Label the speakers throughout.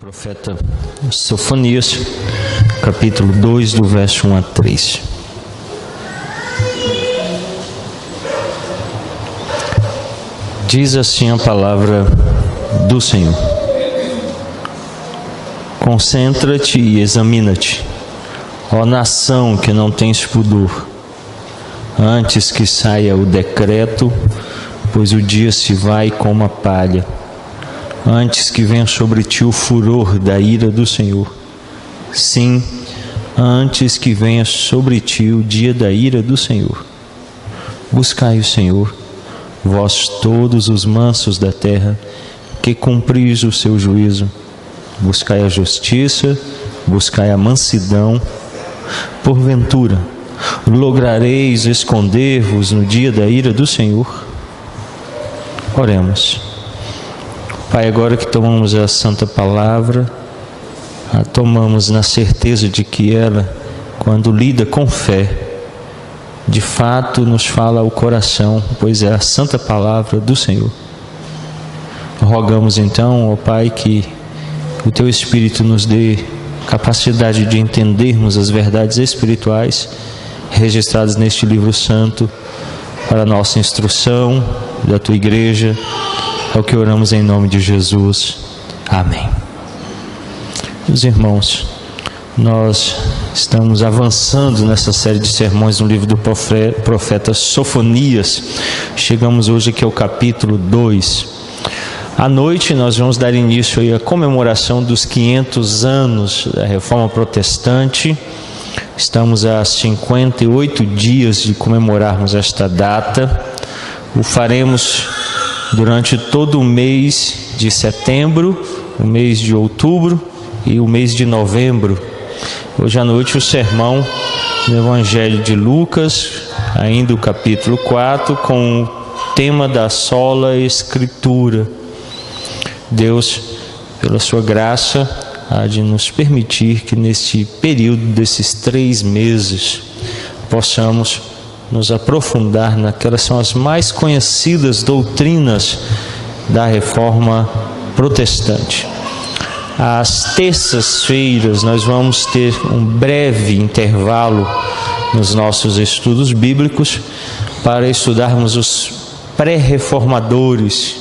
Speaker 1: Profeta Sofonias, capítulo 2, do verso 1 a 3. Diz assim a palavra do Senhor: Concentra-te e examina-te, ó nação que não tens pudor, antes que saia o decreto, pois o dia se vai como a palha. Antes que venha sobre ti o furor da ira do Senhor. Sim, antes que venha sobre ti o dia da ira do Senhor. Buscai o Senhor, vós todos os mansos da terra, que cumpris o seu juízo. Buscai a justiça, buscai a mansidão. Porventura, lograreis esconder-vos no dia da ira do Senhor? Oremos. Pai, agora que tomamos a Santa Palavra, a tomamos na certeza de que ela, quando lida com fé, de fato nos fala ao coração, pois é a Santa Palavra do Senhor. Rogamos então, ó Pai, que o Teu Espírito nos dê capacidade de entendermos as verdades espirituais registradas neste livro santo, para a nossa instrução, da Tua Igreja. É o que oramos em nome de Jesus. Amém. Meus irmãos, nós estamos avançando nessa série de sermões no livro do profeta Sofonias. Chegamos hoje aqui ao capítulo 2. À noite nós vamos dar início aí à comemoração dos 500 anos da Reforma Protestante. Estamos a 58 dias de comemorarmos esta data. O faremos durante todo o mês de setembro, o mês de outubro e o mês de novembro. Hoje à noite o sermão do Evangelho de Lucas, ainda o capítulo 4, com o tema da sola Escritura. Deus, pela sua graça, há de nos permitir que neste período desses 3 meses possamos nos aprofundar naquelas que são as mais conhecidas doutrinas da Reforma Protestante. Às terças-feiras nós vamos ter um breve intervalo nos nossos estudos bíblicos para estudarmos os pré-reformadores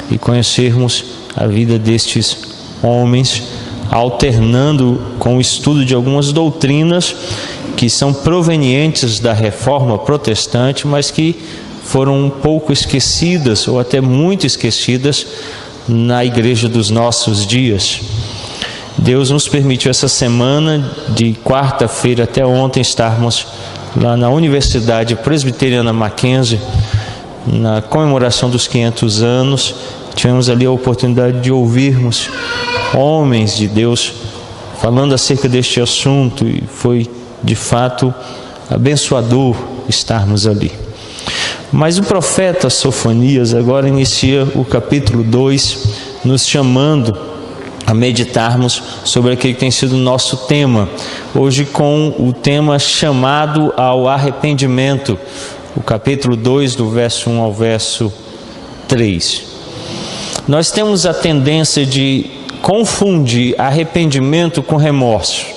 Speaker 1: e conhecermos a vida destes homens, alternando com o estudo de algumas doutrinas que são provenientes da Reforma Protestante, mas que foram um pouco esquecidas, ou até muito esquecidas, na igreja dos nossos dias. Deus nos permitiu essa semana, de quarta-feira até ontem, estarmos lá na Universidade Presbiteriana Mackenzie, na comemoração dos 500 anos. Tivemos ali a oportunidade de ouvirmos homens de Deus falando acerca deste assunto, e foi de fato abençoador estarmos ali. Mas o profeta Sofonias agora inicia o capítulo 2, nos chamando a meditarmos sobre aquele que tem sido o nosso tema, hoje com o tema chamado ao arrependimento, o capítulo 2, do verso 1 ao verso 3. Nós temos a tendência de confundir arrependimento com remorso.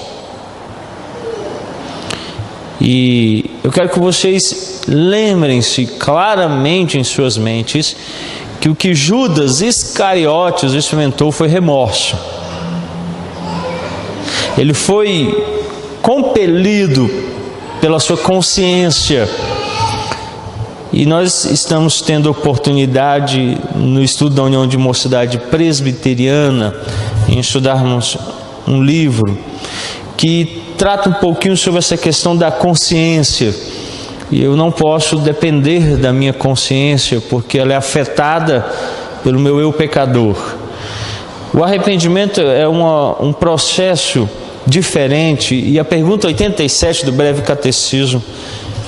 Speaker 1: E eu quero que vocês lembrem-se claramente em suas mentes que o que Judas Iscariotes experimentou foi remorso. Ele foi compelido pela sua consciência. E nós estamos tendo oportunidade no estudo da União de Mocidade Presbiteriana em estudarmos um livro que trata um pouquinho sobre essa questão da consciência. E eu não posso depender da minha consciência, porque ela é afetada pelo meu eu pecador. O arrependimento é um processo diferente, e a pergunta 87 do breve catecismo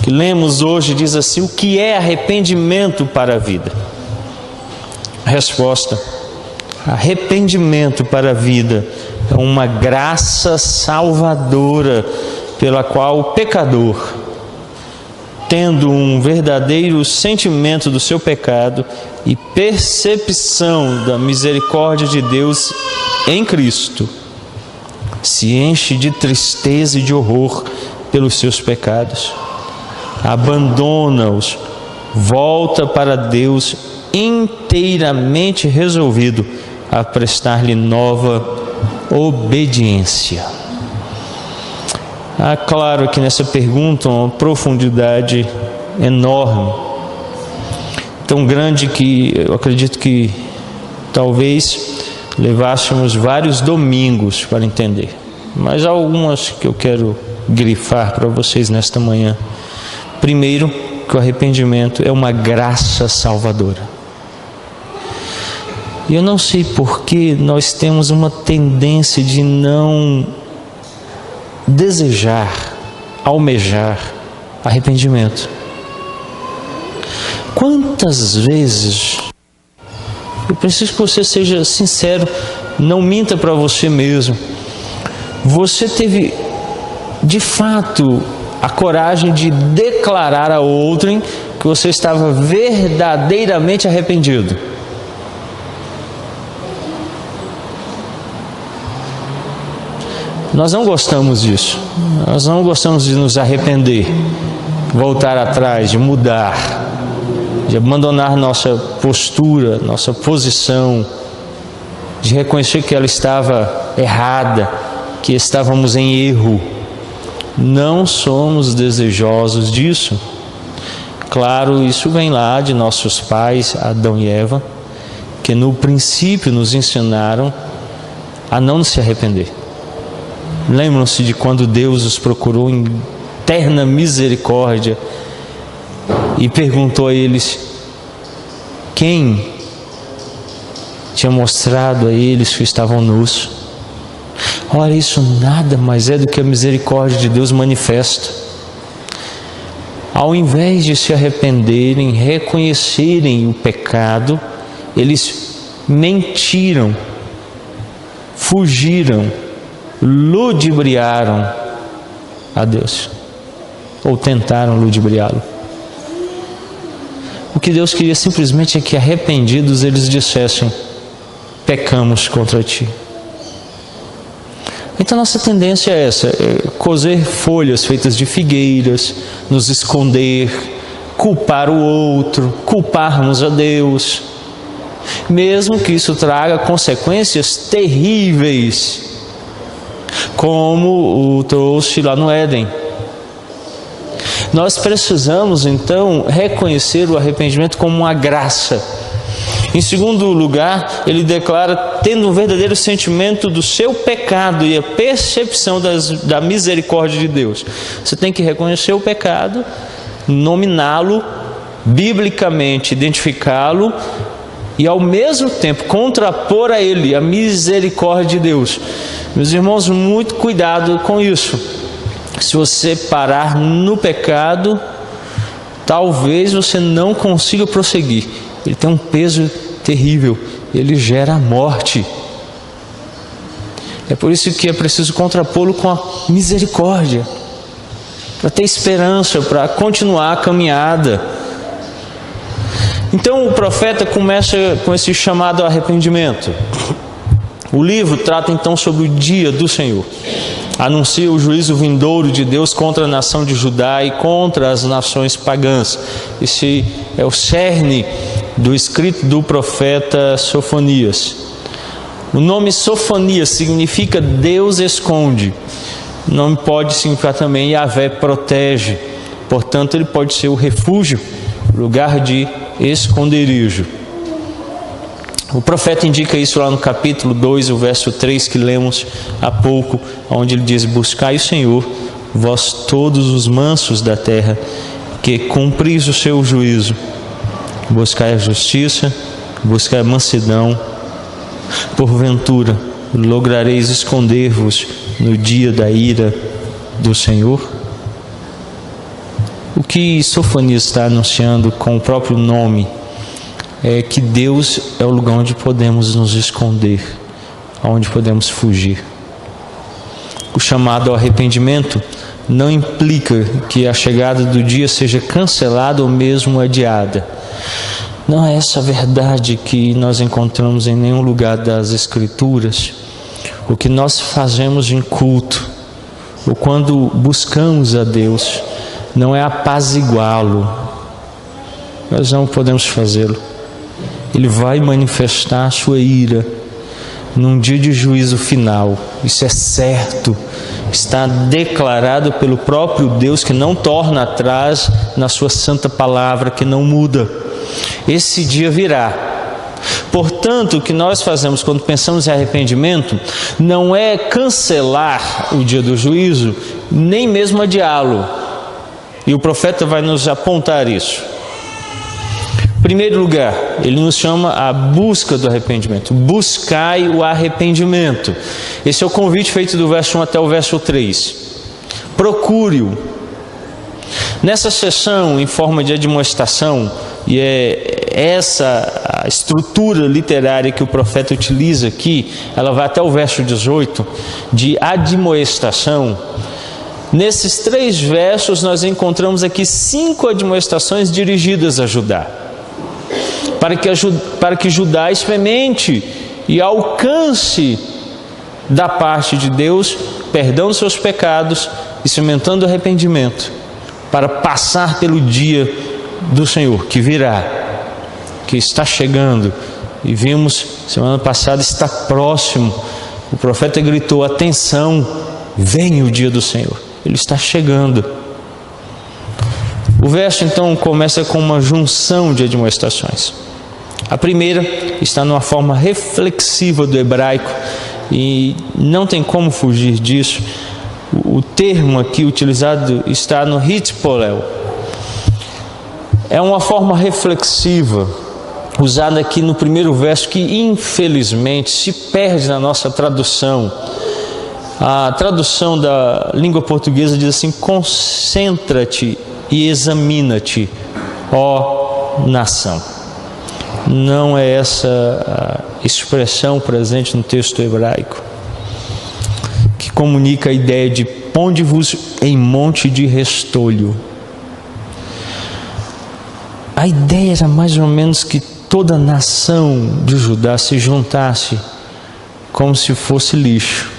Speaker 1: que lemos hoje diz assim: o que é arrependimento para a vida? Resposta: arrependimento para a vida é uma graça salvadora pela qual o pecador tendo um verdadeiro sentimento do seu pecado e percepção da misericórdia de Deus em Cristo, se enche de tristeza e de horror pelos seus pecados, abandona-os, volta para Deus inteiramente resolvido a prestar-lhe nova obediência. Há, claro, que nessa pergunta uma profundidade enorme, tão grande que eu acredito que talvez levássemos vários domingos para entender, mas há algumas que eu quero grifar para vocês nesta manhã. Primeiro, que o arrependimento é uma graça salvadora. E eu não sei por que nós temos uma tendência de não desejar, almejar arrependimento. Quantas vezes, eu preciso que você seja sincero, não minta para você mesmo, você teve de fato a coragem de declarar a outrem que você estava verdadeiramente arrependido? Nós não gostamos disso. Nós não gostamos de nos arrepender, voltar atrás, de mudar, de abandonar nossa postura, nossa posição, de reconhecer que ela estava errada, que estávamos em erro. Não somos desejosos disso. Claro, isso vem lá de nossos pais, Adão e Eva, que no princípio nos ensinaram a não se arrepender. Lembram-se de quando Deus os procurou em terna misericórdia e perguntou a eles quem tinha mostrado a eles que estavam nus. Olha, isso nada mais é do que a misericórdia de Deus manifesta. Ao invés de se arrependerem, reconhecerem o pecado, eles mentiram, fugiram, ludibriaram a Deus, ou tentaram ludibriá-lo. O que Deus queria simplesmente é que, arrependidos, eles dissessem: pecamos contra ti. Então nossa tendência é essa, coser folhas feitas de figueiras, nos esconder, culpar o outro, culparmos a Deus, mesmo que isso traga consequências terríveis, como o trouxe lá no Éden. Nós precisamos então reconhecer o arrependimento como uma graça. Em segundo lugar, ele declara tendo um verdadeiro sentimento do seu pecado e a percepção da misericórdia de Deus. Você tem que reconhecer o pecado, nominá-lo, biblicamente identificá-lo e ao mesmo tempo contrapor a ele a misericórdia de Deus. Meus irmãos, muito cuidado com isso. Se você parar no pecado, talvez você não consiga prosseguir. Ele tem um peso terrível, ele gera a morte. É por isso que é preciso contrapô-lo com a misericórdia, para ter esperança, para continuar a caminhada. Então o profeta começa com esse chamado ao arrependimento. O livro trata então sobre o dia do Senhor. Anuncia o juízo vindouro de Deus contra a nação de Judá e contra as nações pagãs. Esse é o cerne do escrito do profeta Sofonias. O nome Sofonias significa Deus esconde. O nome pode significar também Yahvé protege. Portanto, ele pode ser o refúgio, lugar de esconderijo. O profeta indica isso lá no capítulo 2, o verso 3 que lemos há pouco, onde ele diz: buscai o Senhor, vós todos os mansos da terra, que cumpris o seu juízo. Buscai a justiça, buscai a mansidão, porventura lograreis esconder-vos no dia da ira do Senhor. O que Sofonias está anunciando com o próprio nome é que Deus é o lugar onde podemos nos esconder, onde podemos fugir. O chamado ao arrependimento não implica que a chegada do dia seja cancelada ou mesmo adiada. Não é essa a verdade que nós encontramos em nenhum lugar das Escrituras. O que nós fazemos em culto, ou quando buscamos a Deus, não é apaziguá-lo. Nós não podemos fazê-lo. Ele vai manifestar a sua ira num dia de juízo final. Isso é certo. Está declarado pelo próprio Deus, que não torna atrás na sua santa palavra, que não muda. Esse dia virá. Portanto, o que nós fazemos quando pensamos em arrependimento não é cancelar o dia do juízo, nem mesmo adiá-lo. E o profeta vai nos apontar isso. Em primeiro lugar, ele nos chama à busca do arrependimento. Buscai o arrependimento. Esse é o convite feito do verso 1 até o verso 3. Procure-o. Nessa sessão, em forma de admoestação, e é essa a estrutura literária que o profeta utiliza aqui, ela vai até o verso 18, de admoestação. Nesses 3 versos nós encontramos aqui 5 admoestações dirigidas a Judá, para que Judá experimente e alcance da parte de Deus perdão dos seus pecados, experimentando arrependimento, para passar pelo dia do Senhor, que virá, que está chegando. E vimos semana passada, está próximo. O profeta gritou: atenção, vem o dia do Senhor. Ele está chegando. O verso então começa com uma junção de admoestações. A primeira está numa forma reflexiva do hebraico, e não tem como fugir disso. O termo aqui utilizado está no hitpolel. É uma forma reflexiva, usada aqui no primeiro verso, que infelizmente se perde na nossa tradução. A tradução da língua portuguesa diz assim: concentra-te e examina-te, ó nação. Não é essa a expressão presente no texto hebraico, que comunica a ideia de ponde-vos em monte de restolho. A ideia era mais ou menos que toda a nação de Judá se juntasse como se fosse lixo,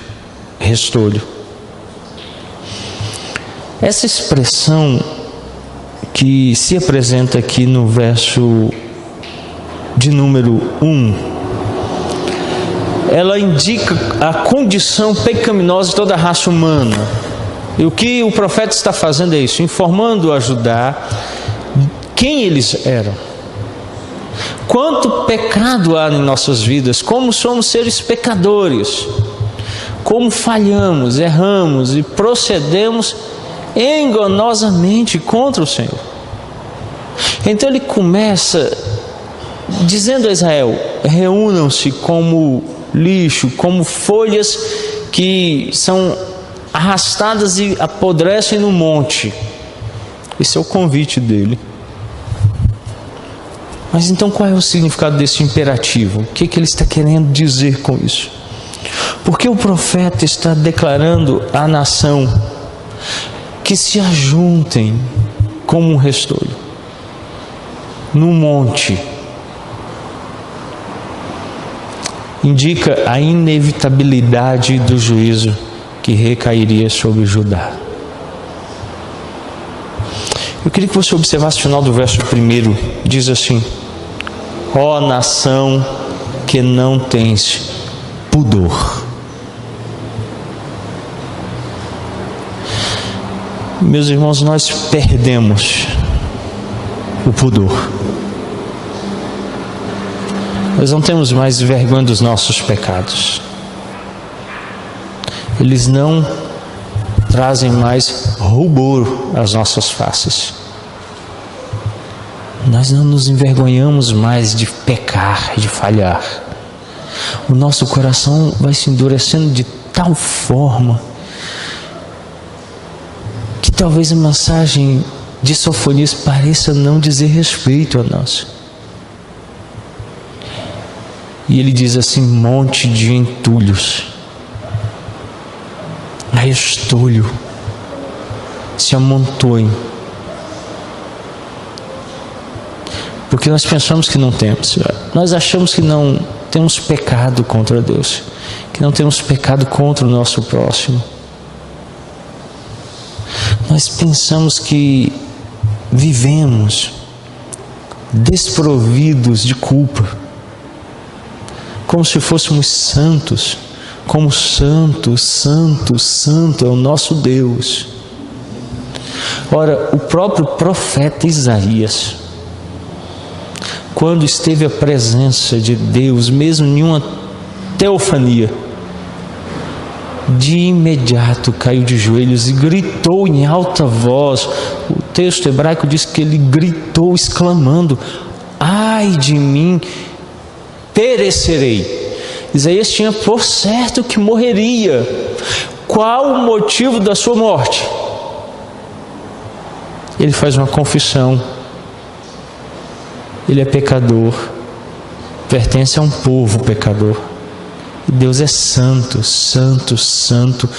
Speaker 1: restolho. Essa expressão que se apresenta aqui no verso de número 1, ela indica a condição pecaminosa de toda a raça humana. E o que o profeta está fazendo é isso, informando a Judá quem eles eram, quanto pecado há em nossas vidas, como somos seres pecadores, como falhamos, erramos e procedemos enganosamente contra o Senhor. Então ele começa dizendo a Israel: reúnam-se como lixo, como folhas que são arrastadas e apodrecem no monte. Esse é o convite dele. Mas então qual é o significado desse imperativo? O que ele está querendo dizer com isso? Porque o profeta está declarando à nação que se ajuntem como um restolho no monte. Indica a inevitabilidade do juízo que recairia sobre Judá. Eu queria que você observasse o final do verso 1. Diz assim: ó nação que não tens pudor. Meus irmãos, nós perdemos o pudor. Nós não temos mais vergonha dos nossos pecados. Eles não trazem mais rubor às nossas faces. Nós não nos envergonhamos mais de pecar, de falhar. O nosso coração vai se endurecendo de tal forma que talvez a mensagem de Sofonias pareça não dizer respeito a nós. E ele diz assim: monte de entulhos, restolho. se amontoem. Porque nós pensamos que não temos. Nós achamos que não temos pecado contra Deus, que não temos pecado contra o nosso próximo. Nós pensamos que vivemos desprovidos de culpa, como se fôssemos santos, como santo, santo, santo é o nosso Deus. Ora, o próprio profeta Isaías, quando esteve à presença de Deus, mesmo em uma teofania, de imediato caiu de joelhos e gritou em alta voz. O texto hebraico diz que ele gritou exclamando: ai de mim, perecerei. Isaías tinha por certo que morreria. Qual o motivo da sua morte? Ele faz uma confissão. Ele é pecador, pertence a um povo pecador. Deus é santo, santo, santo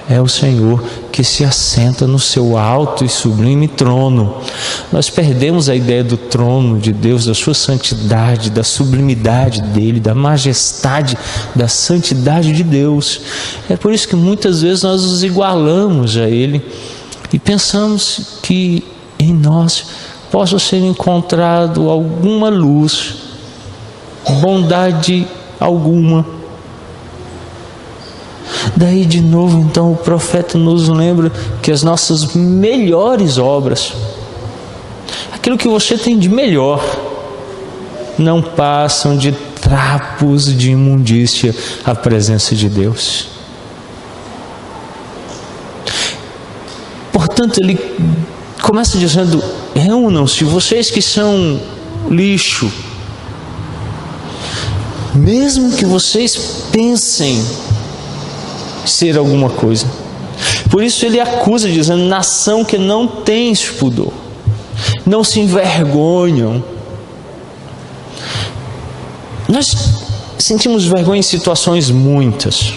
Speaker 1: é o Senhor que se assenta no seu alto e sublime trono. Nós perdemos a ideia do trono de Deus, da sua santidade, da sublimidade dele, da majestade, da santidade de Deus. É por isso que muitas vezes nós nos igualamos a ele e pensamos que em nós possa ser encontrado alguma luz, bondade alguma. Daí de novo então o profeta nos lembra que as nossas melhores obras, aquilo que você tem de melhor, não passam de trapos de imundícia à presença de Deus. Portanto, ele começa dizendo: reúnam-se, vocês que são lixo, mesmo que vocês pensem ser alguma coisa. Por isso ele acusa, dizendo: nação que não tem pudor, não se envergonham. Nós sentimos vergonha em situações muitas,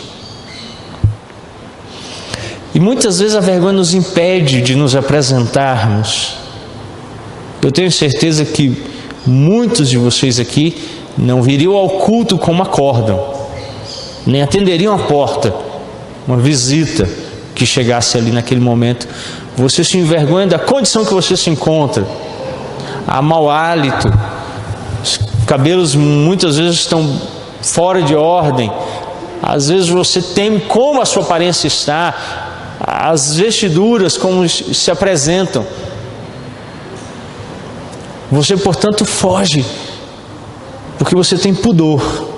Speaker 1: e muitas vezes a vergonha nos impede de nos apresentarmos. Eu tenho certeza que muitos de vocês aqui não viriam ao culto como acordam, nem atenderiam a porta, uma visita que chegasse ali naquele momento. Você se envergonha da condição que você se encontra. Há mau hálito, os cabelos muitas vezes estão fora de ordem, às vezes você teme como a sua aparência está, as vestiduras como se apresentam. Você, portanto, foge, porque você tem pudor.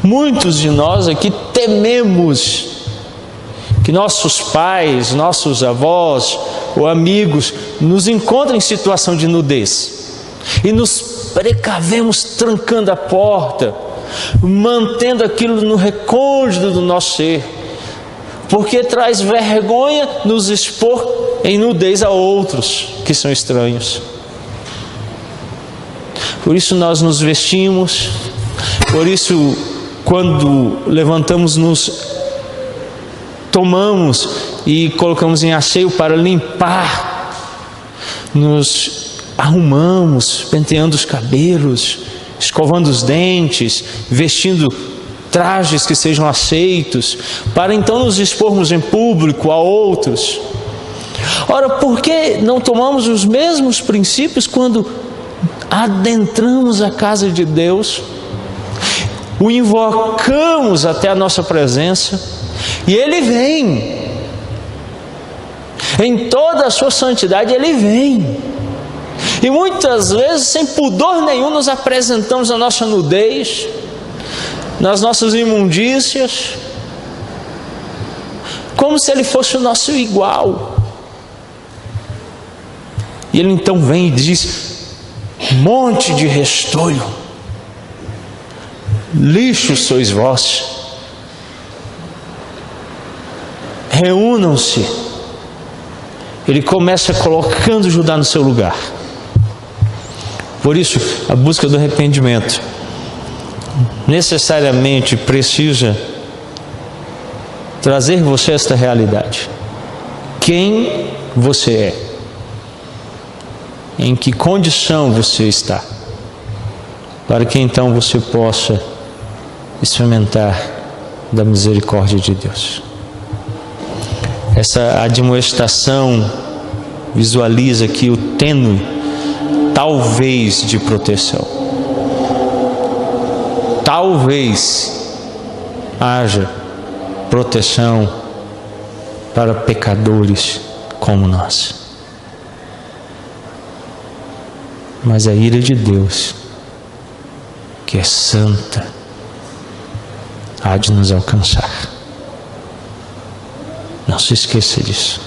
Speaker 1: Muitos de nós aqui tememos que nossos pais, nossos avós ou amigos nos encontrem em situação de nudez e nos precavemos trancando a porta, mantendo aquilo no recôndito do nosso ser, porque traz vergonha nos expor em nudez a outros que são estranhos. Por isso nós nos vestimos, por isso quando levantamos, nos tomamos e colocamos em asseio para limpar, nos arrumamos, penteando os cabelos, escovando os dentes, vestindo trajes que sejam aceitos, para então nos expormos em público a outros. Ora, por que não tomamos os mesmos princípios quando adentramos a casa de Deus, o invocamos até a nossa presença e Ele vem, em toda a sua santidade Ele vem, e muitas vezes sem pudor nenhum nos apresentamos a nossa nudez, nas nossas imundícias, como se Ele fosse o nosso igual. E Ele então vem e diz: monte de restolho, lixo sois vós, reúnam-se. Ele começa colocando Judá no seu lugar. Por isso, a busca do arrependimento necessariamente precisa trazer você esta realidade, quem você é, em que condição você está, para que então você possa experimentar da misericórdia de Deus. Essa admoestação visualiza aqui o tênue talvez de proteção. Talvez haja proteção para pecadores como nós. Mas a ira de Deus, que é santa, há de nos alcançar. Não se esqueça disso.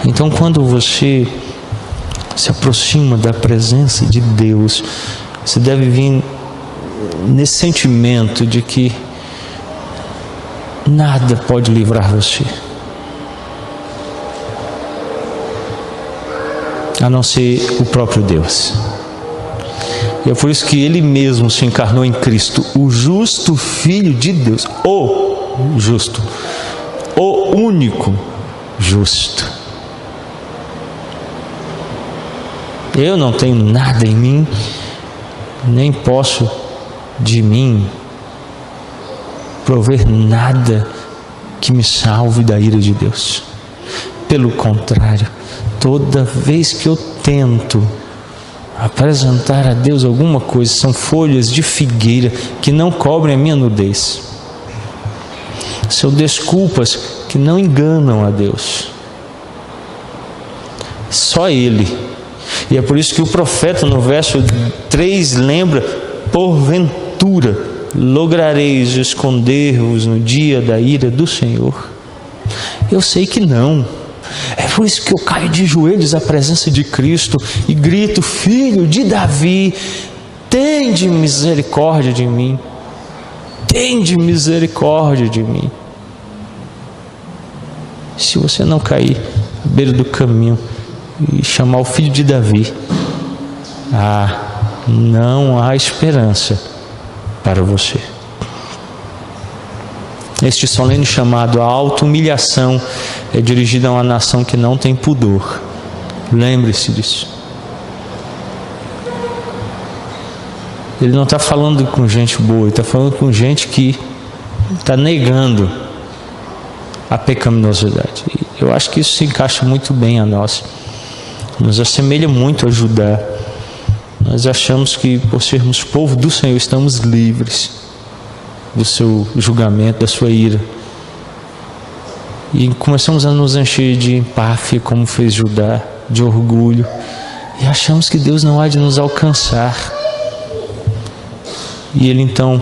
Speaker 1: Então, quando você se aproxima da presença de Deus, você deve vir nesse sentimento de que nada pode livrar você, a não ser o próprio Deus. E é por isso que Ele mesmo se encarnou em Cristo, o justo Filho de Deus, o justo, o único justo. Eu não tenho nada em mim, nem posso de mim prover nada que me salve da ira de Deus. Pelo contrário, toda vez que eu tento apresentar a Deus alguma coisa, são folhas de figueira que não cobrem a minha nudez. São desculpas que não enganam a Deus. Só Ele. E é por isso que o profeta no verso 3 lembra: porventura lograreis esconder-vos no dia da ira do Senhor? Eu sei que não. É por isso que eu caio de joelhos à presença de Cristo e grito: Filho de Davi, tende misericórdia de mim. Tende misericórdia de mim. Se você não cair à beira do caminho e chamar o filho de Davi, não há esperança para você. Este solene chamado à auto-humilhação é dirigido a uma nação que não tem pudor. Lembre-se disso. Ele não está falando com gente boa, ele está falando com gente que está negando a pecaminosidade. Eu acho que isso se encaixa muito bem a nós. Nos assemelha muito a Judá. Nós achamos que, por sermos povo do Senhor, estamos livres do seu julgamento, da sua ira. E começamos a nos encher de empáfia, como fez Judá, de orgulho. E achamos que Deus não há de nos alcançar. E Ele então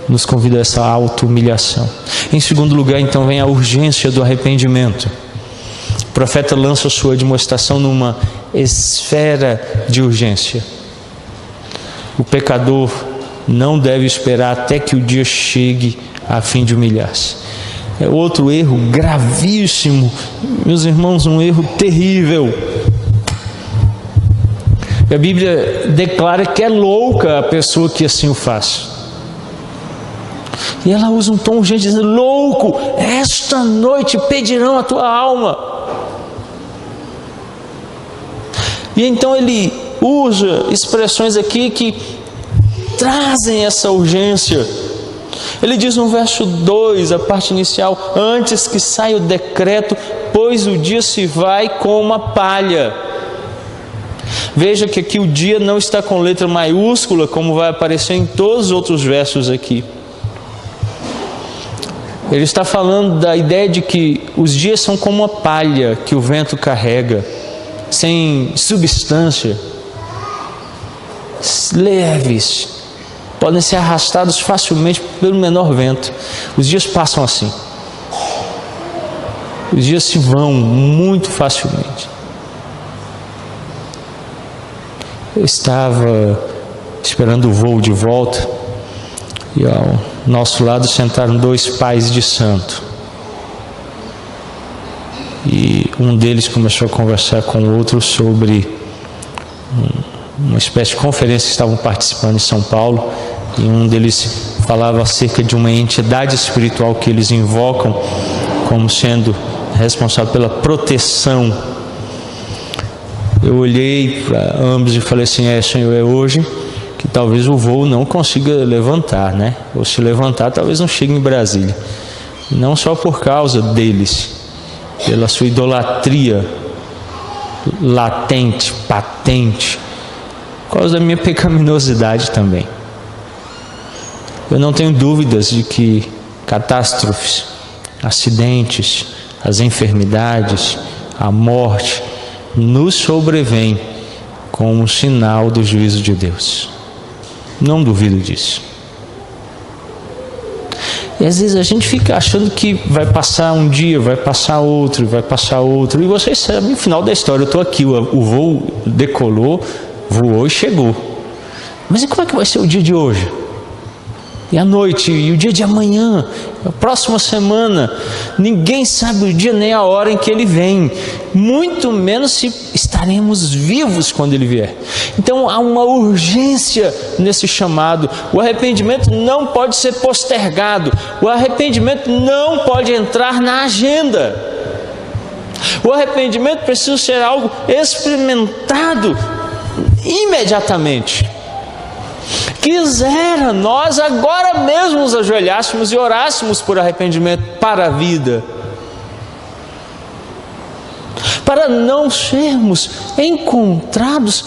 Speaker 1: nos convida a essa auto-humilhação. Em segundo lugar, então, vem a urgência do arrependimento. O profeta lança a sua admoestação numa esfera de urgência. O pecador não deve esperar até que o dia chegue a fim de humilhar-se. É outro erro gravíssimo, meus irmãos, um erro terrível. A Bíblia declara que é louca a pessoa que assim o faz. E ela usa um tom urgente, dizendo: louco, esta noite pedirão a tua alma. E então ele usa expressões aqui que trazem essa urgência. Ele diz no verso 2, a parte inicial: antes que saia o decreto, pois o dia se vai como a palha. Veja que aqui o dia não está com letra maiúscula, como vai aparecer em todos os outros versos aqui. Ele está falando da ideia de que os dias são como uma palha que o vento carrega, sem substância, leves, podem ser arrastados facilmente pelo menor vento. Os dias passam assim. Os dias se vão muito facilmente. Eu estava esperando o voo de volta e ao nosso lado sentaram dois pais de santo. E um deles começou a conversar com o outro sobre uma espécie de conferência que estavam participando em São Paulo. E um deles falava acerca de uma entidade espiritual que eles invocam como sendo responsável pela proteção. Eu olhei para ambos e falei assim: Senhor, é hoje que talvez o voo não consiga levantar, né? Ou se levantar, talvez não chegue em Brasília. Não só por causa deles, pela sua idolatria latente, patente, por causa da minha pecaminosidade também. Eu não tenho dúvidas de que catástrofes, acidentes, as enfermidades, a morte nos sobrevêm como um sinal do juízo de Deus. Não duvido disso. E às vezes a gente fica achando que vai passar um dia, vai passar outro, e vocês sabem o final da história. Eu estou aqui, o voo decolou, voou e chegou. Mas e como é que vai ser o dia de hoje? E a noite, e o dia de amanhã, a próxima semana? Ninguém sabe o dia nem a hora em que ele vem, muito menos se estaremos vivos quando ele vier. Então há uma urgência nesse chamado. O arrependimento não pode ser postergado, o arrependimento não pode entrar na agenda. O arrependimento precisa ser algo experimentado imediatamente. Quisera nós agora mesmo nos ajoelhássemos e orássemos por arrependimento para a vida, para não sermos encontrados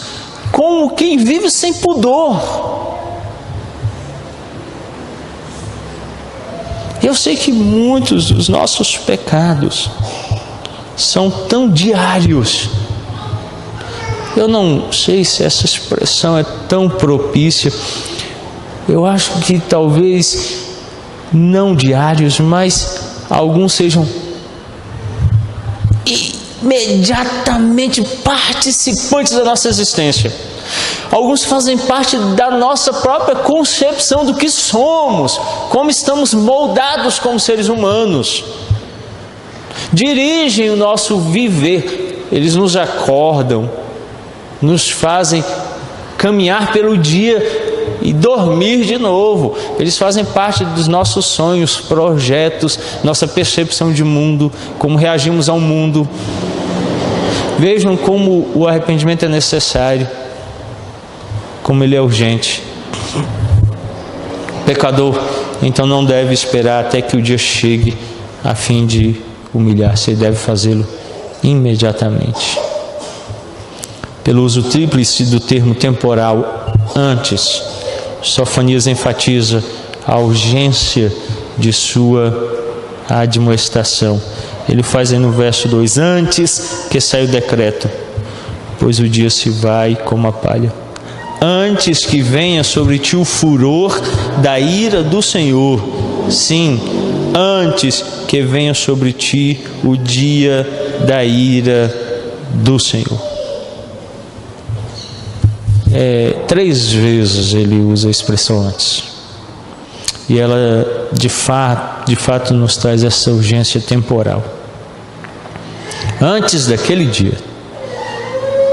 Speaker 1: como quem vive sem pudor. Eu sei que muitos dos nossos pecados são tão diários. Eu não sei se essa expressão é tão propícia. Eu acho que talvez não diários, mas alguns sejam imediatamente participantes da nossa existência. Alguns fazem parte da nossa própria concepção do que somos, como estamos moldados como seres humanos. Dirigem o nosso viver. Eles nos acordam, nos fazem caminhar pelo dia e dormir de novo. Eles fazem parte dos nossos sonhos, projetos, nossa percepção de mundo, como reagimos ao mundo. Vejam como o arrependimento é necessário, como ele é urgente. O pecador, então, não deve esperar até que o dia chegue a fim de humilhar-se. Ele deve fazê-lo imediatamente. Pelo uso tríplice do termo temporal antes, Sofonias enfatiza a urgência de sua admoestação. Ele faz aí no verso 2: antes que saia o decreto, pois o dia se vai como a palha. Antes que venha sobre ti o furor da ira do Senhor. Sim, antes que venha sobre ti o dia da ira do Senhor. 3 vezes ele usa a expressão antes, e ela de fato nos traz essa urgência temporal. Antes daquele dia,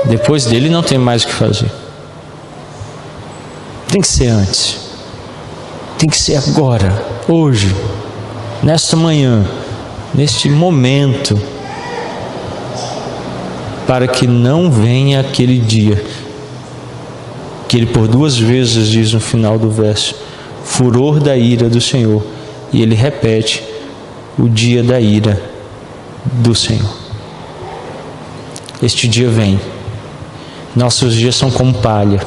Speaker 1: depois dele não tem mais o que fazer. Tem que ser antes, tem que ser agora, hoje, nesta manhã, neste momento, para que não venha aquele dia que ele por 2 vezes diz no final do verso: furor da ira do Senhor. E ele repete: o dia da ira do Senhor. Este dia vem. Nossos dias são como palha.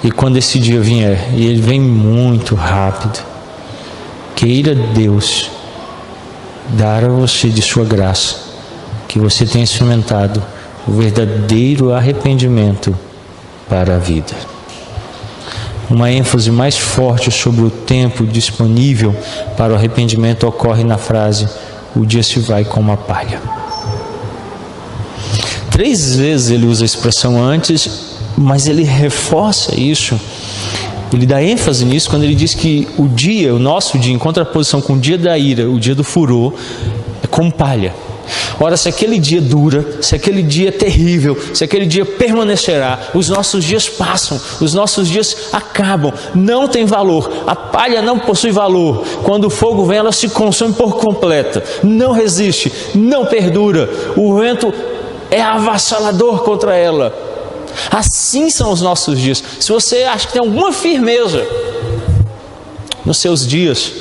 Speaker 1: E quando esse dia vier, e ele vem muito rápido, queira Deus dar a você de sua graça, que você tenha experimentado o verdadeiro arrependimento para a vida. Uma ênfase mais forte sobre o tempo disponível para o arrependimento ocorre na frase: o dia se vai como a palha. 3 vezes ele usa a expressão antes, mas ele reforça isso, ele dá ênfase nisso quando ele diz que o dia, o nosso dia, em contraposição com o dia da ira, o dia do furor, é como palha. Ora, se aquele dia dura, se aquele dia é terrível, se aquele dia permanecerá, os nossos dias passam, os nossos dias acabam, não tem valor, a palha não possui valor, quando o fogo vem ela se consome por completa, não resiste, não perdura, o vento é avassalador contra ela. Assim são os nossos dias. Se você acha que tem alguma firmeza nos seus dias,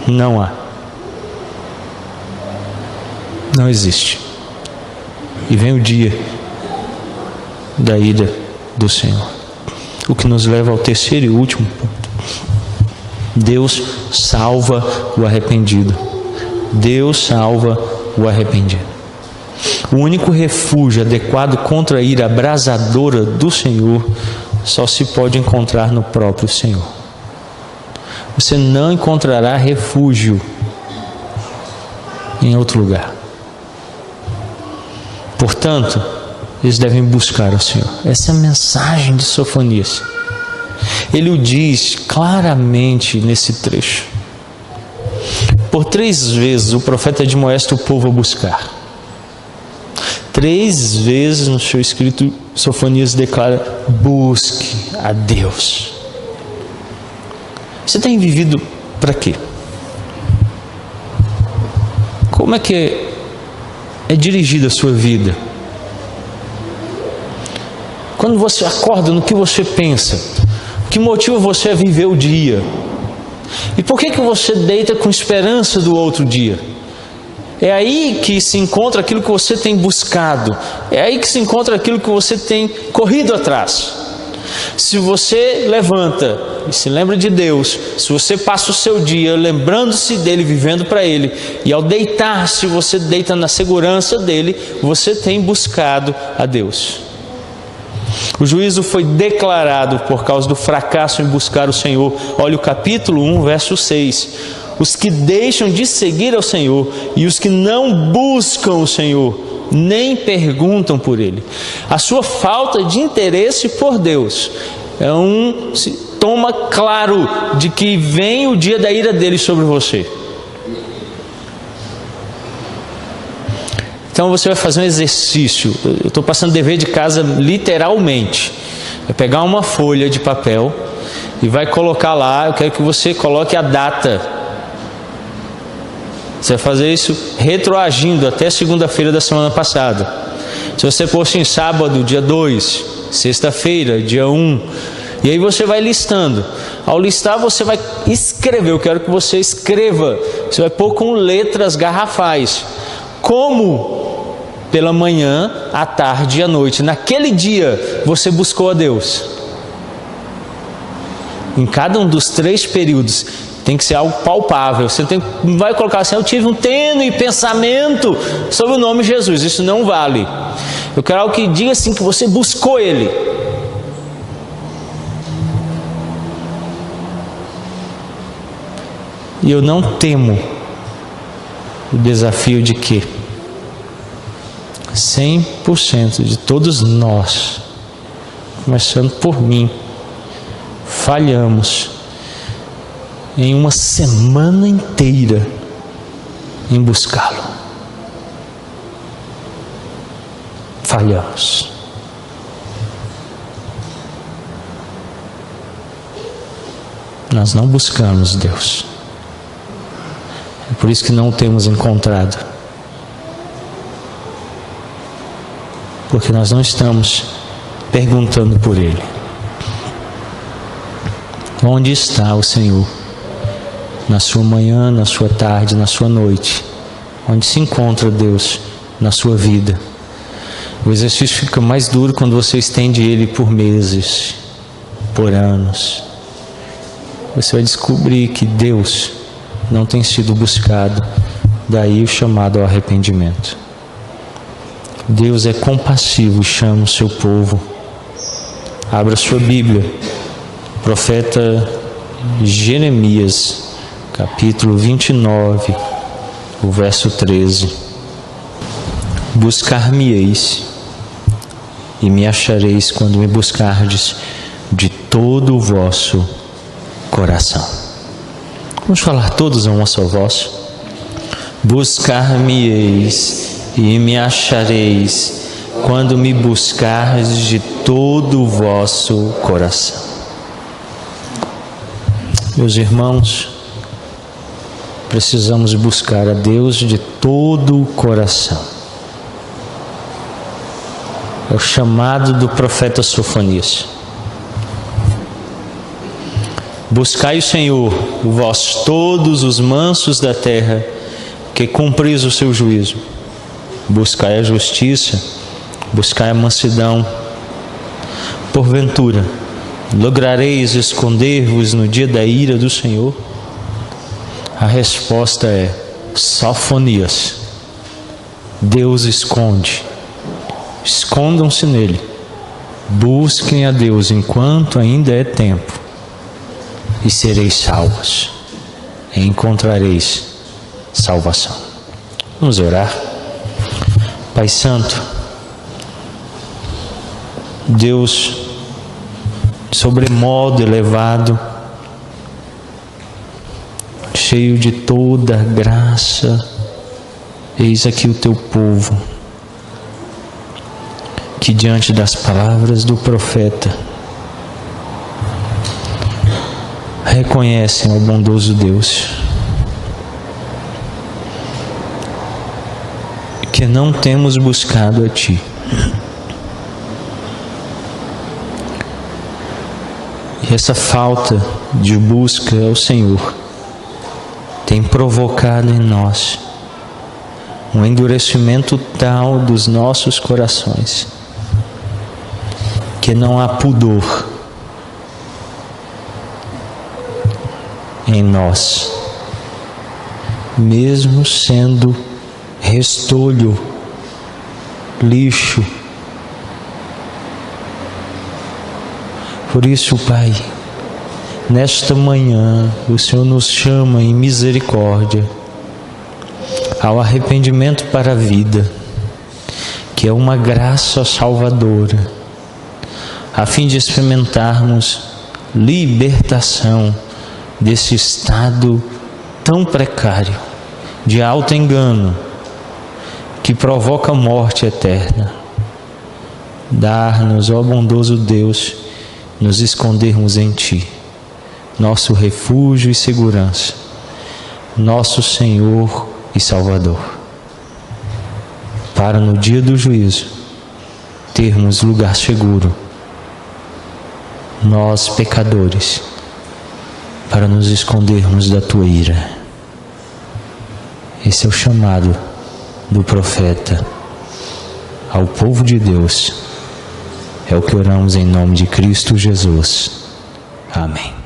Speaker 1: não há. Não existe. E vem o dia da ira do Senhor. O que nos leva ao terceiro e último ponto. Deus salva o arrependido. Deus salva o arrependido. O único refúgio adequado contra a ira abrasadora do Senhor só se pode encontrar no próprio Senhor. Você não encontrará refúgio em outro lugar. Portanto, eles devem buscar o Senhor. Essa é a mensagem de Sofonias. Ele o diz claramente nesse trecho. Por 3 vezes o profeta admoesta o povo a buscar. 3 vezes no seu escrito, Sofonias declara: busque a Deus. Você tem vivido para quê? Como é que é dirigida a sua vida? Quando você acorda, no que você pensa? O que motiva você a viver o dia? E por que você deita com esperança do outro dia? É aí que se encontra aquilo que você tem buscado. É aí que se encontra aquilo que você tem corrido atrás. Se você levanta e se lembra de Deus, se você passa o seu dia lembrando-se dele, vivendo para ele, e ao deitar-se você deita na segurança dele, você tem buscado a Deus. O juízo foi declarado por causa do fracasso em buscar o Senhor. Olha o capítulo 1, verso 6. Os que deixam de seguir ao Senhor e os que não buscam o Senhor, nem perguntam por Ele. A sua falta de interesse por Deus é um sintoma claro de que vem o dia da ira dele sobre você. Então você vai fazer um exercício. Eu estou passando dever de casa literalmente. Vai pegar uma folha de papel e vai colocar lá. Eu quero que você coloque a data. Você vai fazer isso retroagindo até segunda-feira da semana passada. Se você fosse em sábado, dia 2, sexta-feira, dia 1, e aí você vai listando. Ao listar, você vai escrever. Eu quero que você escreva. Você vai pôr com letras garrafais. Como pela manhã, à tarde e à noite, naquele dia, você buscou a Deus. Em cada um dos 3 períodos. Tem que ser algo palpável. Você não vai colocar assim: eu tive um tênue pensamento sobre o nome Jesus. Isso não vale. Eu quero algo que diga assim, que você buscou Ele. E eu não temo o desafio de que 100% de todos nós, começando por mim, falhamos em uma semana inteira em buscá-lo. Falhamos. Nós não buscamos Deus. É por isso que não o temos encontrado. Porque nós não estamos perguntando por Ele. Onde está o Senhor? Na sua manhã, na sua tarde, na sua noite. Onde se encontra Deus na sua vida. O exercício fica mais duro quando você estende ele por meses, por anos. Você vai descobrir que Deus não tem sido buscado. Daí o chamado ao arrependimento. Deus é compassivo e chama o seu povo. Abra sua Bíblia. Profeta Jeremias, capítulo 29, o verso 13. Buscar-me-eis e me achareis quando me buscardes de todo o vosso coração. Vamos falar todos a uma só voz. Buscar-me-eis e me achareis, quando me buscardes de todo o vosso coração. Meus irmãos, precisamos buscar a Deus de todo o coração. É o chamado do profeta Sofonias. Buscai o Senhor, vós todos os mansos da terra, que cumpris o seu juízo. Buscai a justiça, buscai a mansidão. Porventura, lograreis esconder-vos no dia da ira do Senhor? A resposta é: Sofonias. Deus esconde. Escondam-se nele. Busquem a Deus enquanto ainda é tempo, e sereis salvos. E encontrareis salvação. Vamos orar. Pai Santo, Deus sobremodo elevado, cheio de toda graça, eis aqui o teu povo, que diante das palavras do profeta reconhecem o bondoso Deus, que não temos buscado a Ti. E essa falta de busca ao Senhor tem provocado em nós um endurecimento tal dos nossos corações, que não há pudor em nós, mesmo sendo restolho, lixo. Por isso, Pai, nesta manhã o Senhor nos chama em misericórdia ao arrependimento para a vida, que é uma graça salvadora, a fim de experimentarmos libertação desse estado tão precário de auto-engano que provoca morte eterna. Dar-nos, ó bondoso Deus, nos escondermos em Ti, nosso refúgio e segurança, nosso Senhor e Salvador, para no dia do juízo termos lugar seguro, nós pecadores, para nos escondermos da Tua ira. Esse é o chamado do profeta ao povo de Deus. É o que oramos em nome de Cristo Jesus. Amém.